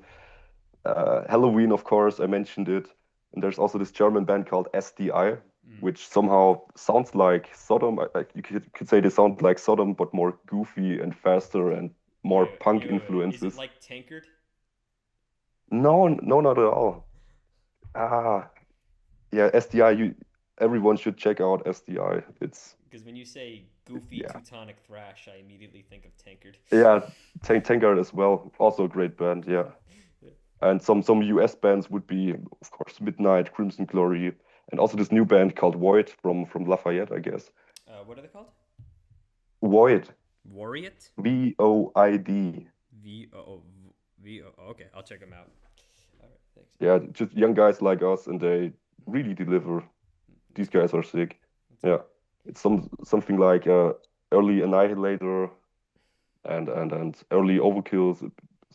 Halloween, of course, I mentioned it. And there's also this German band called SDI, which somehow sounds like Sodom. You could say they sound like Sodom, but more goofy and faster and more punk Wait. Is it influences. like Tankard? No, no, not at all. Ah, yeah, SDI. Everyone should check out SDI. It's Because when you say goofy yeah, Teutonic thrash, I immediately think of Tankard. yeah. Tankard as well, also a great band. Yeah. And some US bands would be, of course, Midnight, Crimson Glory, and also this new band called Void from Lafayette, I guess. What are they called? Void, Warriot? Void. Okay, I'll check them out. All right, thanks. Yeah, just young guys like us, and they really deliver. That's These good. guys are sick. That's Yeah, good. it's something like early Annihilator and early Overkill,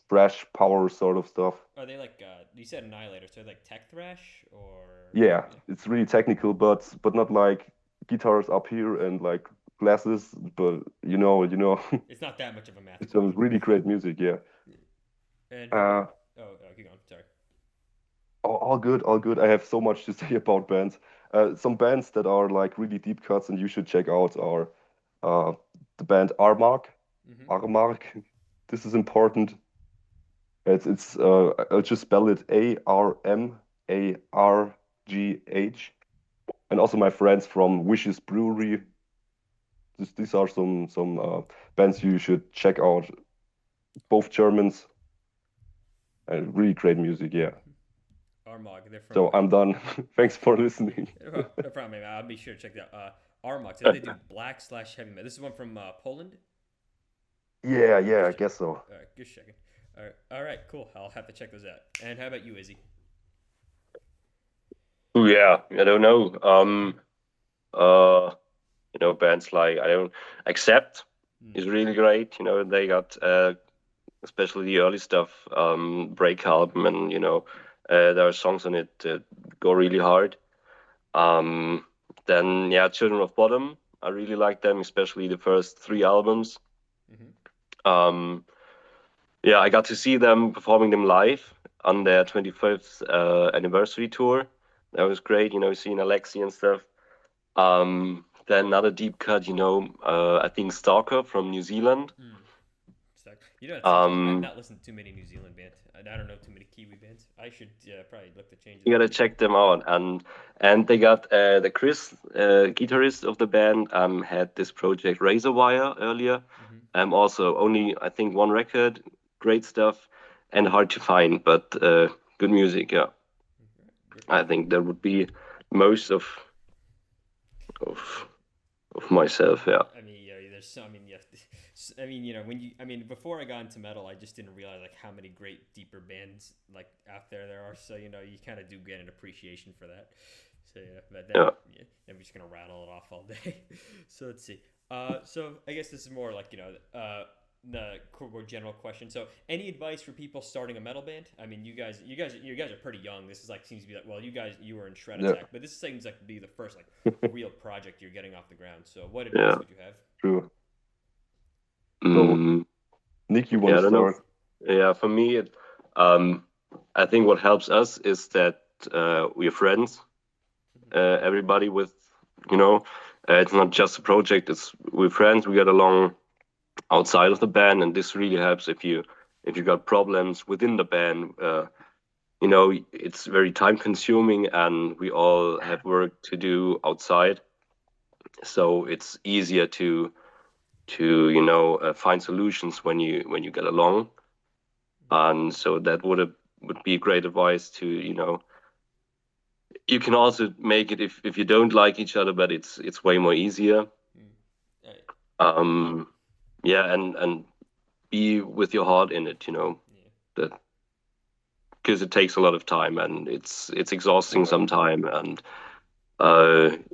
thrash power sort of stuff. Are they like you said Annihilator, so like tech thrash or Yeah, yeah. it's really technical, but not like guitars up here and like glasses, but It's not that much of a it's math some equation. really great music, yeah. And how about Uh, keep going. Sorry. all good, all good. I have so much to say about bands. Some bands that are like really deep cuts and you should check out are uh, the band Armark. Mm-hmm. Armark. This is important. It's I'll just spell it Armargh. And also my friends from Wishes Brewery. These are some bands you should check out. Both Germans and really great music. Yeah. Armagh, they're from So I'm done. Thanks for listening. no problem, man. I'll be sure to check that. Armagh, so they do black slash heavy metal. This is one from Poland. Yeah, I Just checking. guess so. All right, just checking. All right, cool. I'll have to check those out. And how about you, Izzy? Oh yeah, I don't know. Bands like I don't accept is really great. They got especially the early stuff, Break album, and there are songs on it that go really hard. Then yeah, Children of Bottom, I really like them, especially the first three albums. Um, yeah, I got to see them performing them live on their 25th anniversary tour. That was great, seeing Alexi and stuff. Then another deep cut, I think Stalker from New Zealand. It's interesting. I've not listened to too many New Zealand bands. I don't know too many Kiwi bands. I should probably look to change it. You gotta check them out, and they got the Chris, guitarist of the band, had this project Razorwire earlier. Also only I think one record, great stuff, and hard to find, but good music. Yeah, I think that would be most of myself. Yeah. I mean, yeah, there's some. I mean, yeah. I mean, before I got into metal, I just didn't realize like how many great deeper bands like out there are. So you kind of do get an appreciation for that. So yeah, but then I'm just gonna rattle it off all day. So let's see. So I guess this is more like the more general question. So any advice for people starting a metal band? I mean, you guys are pretty young. This is like seems to be like, well, you were in Shred Attack, but this seems like to be the first like real project you're getting off the ground. So what advice would you have? True. So, Nick, you want Yeah, I to don't know. start? Yeah, for me, I think what helps us is that we're friends. Everybody with, you know, it's not just a project. We're friends. We get along outside of the band, and this really helps if you got problems within the band. It's very time consuming, and we all have work to do outside, so it's easier to find solutions when you get along. And so that would be great advice to, you can also make it if you don't like each other, but it's way more easier. Yeah, and be with your heart in it, that, because it takes a lot of time and it's exhausting sometimes. And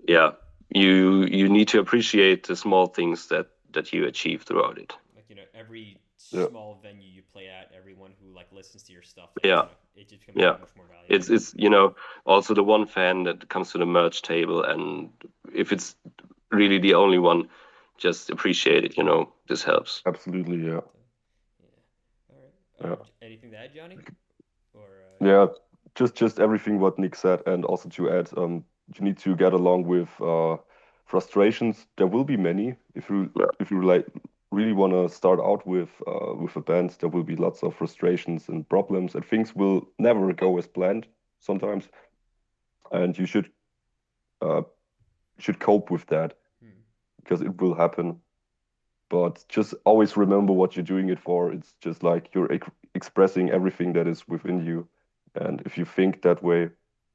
yeah, you need to appreciate the small things that you achieve throughout it. Like, every small venue you play at, everyone who like listens to your stuff, Yeah. It just becomes much more valuable. It's also the one fan that comes to the merch table, and if it's really the only one, just appreciate it. This helps. Absolutely, yeah. All right. Anything to add, Johnny? Or Yeah, just everything what Nick said, and also to add, you need to get along with frustrations. There will be many if you like really want to start out with a band. There will be lots of frustrations and problems, and things will never go as planned sometimes, and you should cope with that because it will happen. But just always remember what you're doing it for. It's just like you're expressing everything that is within you. And if you think that way,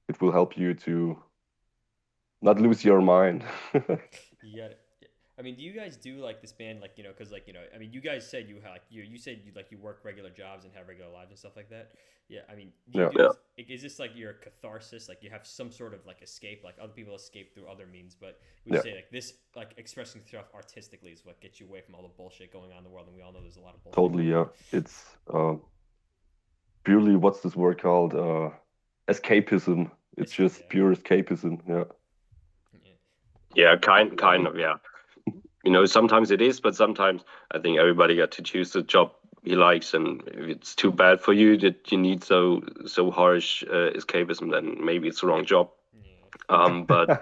it will help you to not lose your mind. you got it. I mean, do you guys do like this band, like, because like, I mean, you guys said you said you work regular jobs and have regular lives and stuff like that. Yeah, I mean, do you do this, is this like your catharsis? Like you have some sort of like escape, like other people escape through other means, but we say like this, like expressing stuff artistically is what gets you away from all the bullshit going on in the world, and we all know there's a lot of bullshit. Totally, yeah. It's purely, what's this word called? Escapism. It's just pure escapism, yeah. Yeah, kind of, yeah. Sometimes it is, but sometimes I think everybody got to choose the job he likes, and if it's too bad for you that you need so harsh escapism, then maybe it's the wrong job. But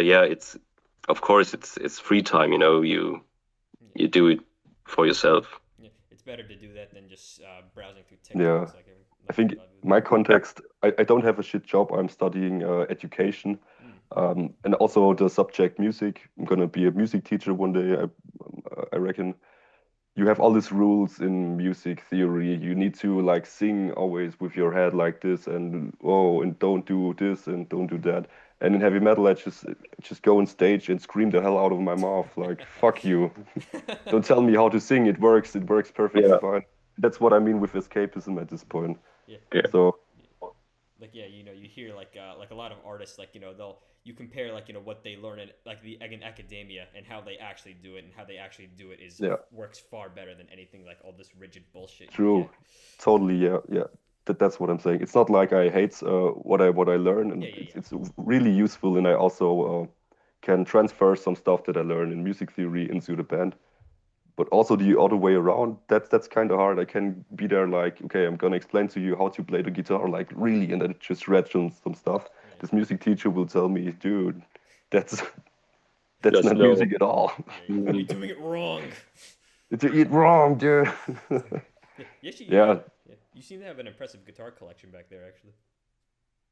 yeah, it's, of course, it's free time. You do it for yourself. Yeah, it's better to do that than just browsing through TikToks. Yeah, I think my context, I don't have a shit job. I'm studying education. And also the subject music. I'm gonna be a music teacher one day. I reckon you have all these rules in music theory. You need to like sing always with your head like this, and and don't do this and don't do that. And in heavy metal, I just go on stage and scream the hell out of my mouth like "fuck you." Don't tell me how to sing. It works. It works perfectly fine. That's what I mean with escapism at this point. Yeah. So. Like, yeah, you hear like a lot of artists, like, you compare like, what they learn in like in academia and how they actually do it, and how they actually do it works far better than anything like all this rigid bullshit. True, totally, yeah. That's what I'm saying. It's not like I hate what I learn, and it's really useful, and I also can transfer some stuff that I learn in music theory into the band. But also the other way around, that's kind of hard. I can be there like, okay, I'm gonna explain to you how to play the guitar, like really, and then just read some stuff. This music teacher will tell me, dude, that's not music at all. You're doing it wrong. You're wrong, dude. Yeah. You seem to have an impressive guitar collection back there, actually.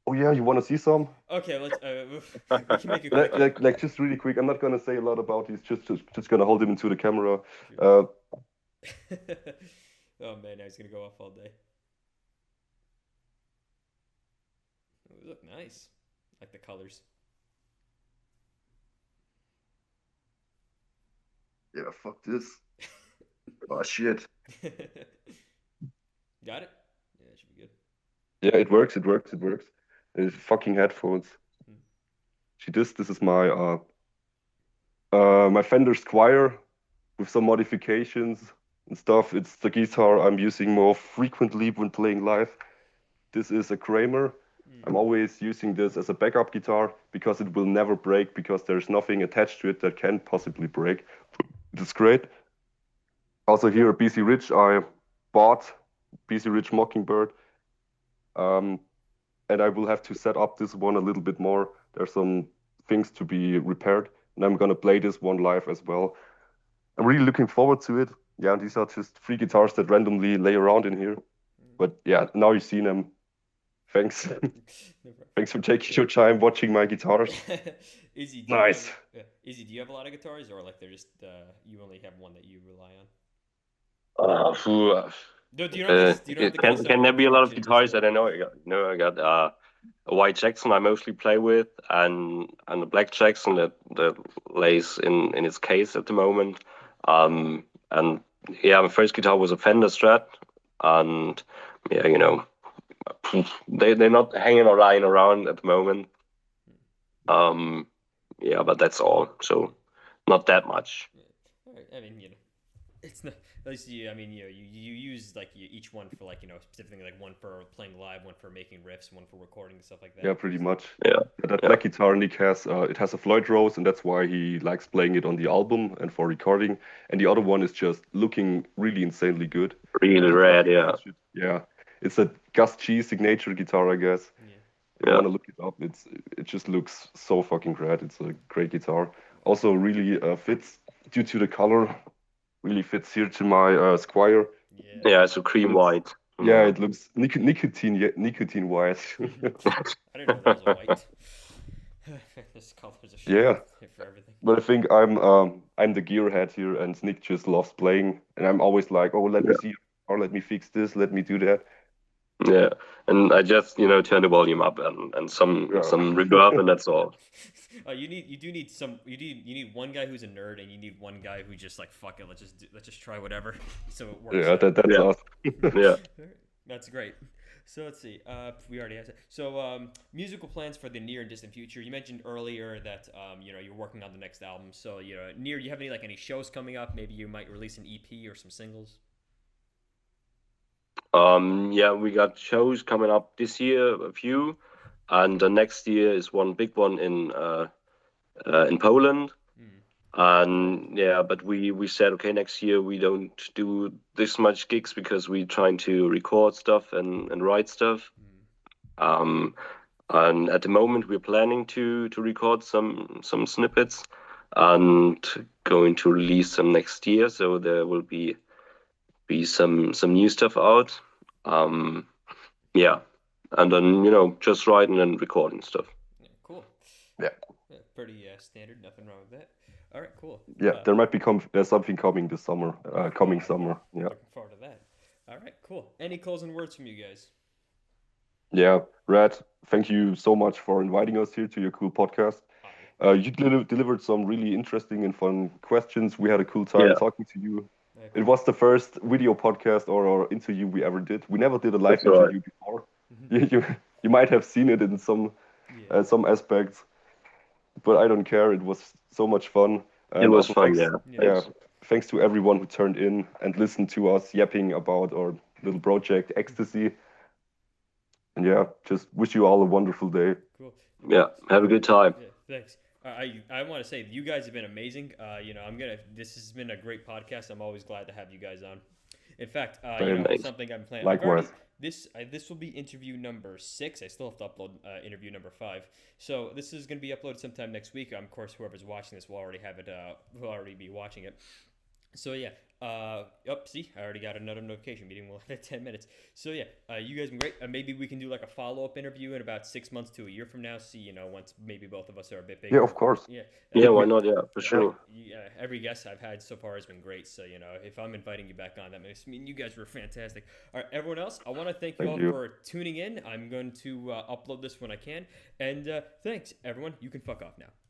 Oh yeah, you want to see some? Okay, let's. We can make it like just really quick. I'm not gonna say a lot about these. Just gonna hold him into the camera. Oh man, now he's gonna go off all day. Oh, they look nice. I like the colors. Yeah, fuck this. Oh shit. Got it? Yeah, that should be good. Yeah, it works. It's fucking headphones. See this? This is my my Fender Squier with some modifications and stuff. It's the guitar I'm using more frequently when playing live. This is a Kramer. I'm always using this as a backup guitar because it will never break, because there's nothing attached to it that can possibly break. It's great. Also here at BC Rich, I bought BC Rich Mockingbird. Um, and I will have to set up this one a little bit more. There's some things to be repaired, and I'm gonna play this one live as well. I'm really looking forward to it. Yeah, these are just three guitars that randomly lay around in here. But yeah, now you've seen them. Thanks. No Thanks for taking your time watching my guitars. problem. Izzy, do you Nice. have, Izzy, do you have a lot of guitars, or like they're just you only have one that you rely on? Phew, No, do you not have do you not have the kind of stuff can where there you be a lot of auction guitars just that I know? I got a white Jackson I mostly play with, and a black Jackson that lays in its case at the moment. And yeah, my first guitar was a Fender Strat, and yeah, they're not hanging or lying around at the moment. Yeah, but that's all. So not that much. All right, I mean, it's not. At least I mean, you use like each one for like specifically like one for playing live, one for making riffs, one for recording and stuff like that. Yeah, pretty much. Yeah. That Yeah. black guitar Nick has, it has a Floyd Rose, and that's why he likes playing it on the album and for recording. And the other one is just looking really insanely good. Really rad, yeah. Yeah, it's a Gus G signature guitar, I guess. Yeah. If you Yeah. want to look it up, it just looks so fucking rad. It's a great guitar. Also, really fits due to the color. Really fits here to my Squire. Yeah. Yeah, it's a cream Looks- white. Yeah, it looks nicotine white. I didn't know there was a white. This colors are shit Yeah. for everything. But I think I'm the gearhead here, and Nick just loves playing, and I'm always like, oh, let me see, or let me fix this, let me do that. Yeah, and I just turn the volume up and some Yeah. reverb, and that's all. You need one guy who's a nerd, and you need one guy who just like fuck it, let's just try whatever, so it works. Yeah, that's Yeah. awesome. Yeah. That's great. So let's see. We already have that. So musical plans for the near and distant future. You mentioned earlier that you're working on the next album. So near. Do you have any shows coming up? Maybe you might release an EP or some singles. Yeah, we got shows coming up this year, a few, and the next year is one big one in Poland. And yeah, but we said, okay, next year we don't do this much gigs because we're trying to record stuff and write stuff. And at the moment we're planning to record some snippets and going to release them next year. So there will be some new stuff out. Yeah, and then just writing and recording stuff. Yeah, cool. Yeah. Pretty standard. Nothing wrong with that. All right, cool. Yeah, there might be something coming this summer, coming summer. Yeah. Looking forward to that. All right, cool. Any closing words from you guys? Yeah, Red, thank you so much for inviting us here to your cool podcast. You delivered some really interesting and fun questions. We had a cool time talking to you. It was the first video podcast or interview we ever did. We never did a live That's right. interview before. You might have seen it in some aspects, but I don't care. It was so much fun. It was also fun, thanks- yeah. Thanks to everyone who turned in and listened to us yapping about our little project, Axetasy. And yeah, just wish you all a wonderful day. Cool. Yeah, have a good time. Yeah, thanks. I want to say you guys have been amazing. This has been a great podcast. I'm always glad to have you guys on. In fact, Thanks. something I'm planning. Likewise. This will be interview number 6. I still have to upload interview number 5. So this is going to be uploaded sometime next week. Of course, whoever's watching this will already have it. Will already be watching it. So yeah, see, I already got another notification. Meeting will have 10 minutes. So yeah, you guys been great. Maybe we can do like a follow-up interview in about 6 months to a year from now. See, once maybe both of us are a bit bigger. Yeah, of course. Yeah. Yeah, why not? Yeah, for sure. Yeah, every guest I've had so far has been great. So if I'm inviting you back on, that makes me. You guys were fantastic. All right, everyone else, I want to thank you all for tuning in. I'm going to upload this when I can. And thanks, everyone. You can fuck off now.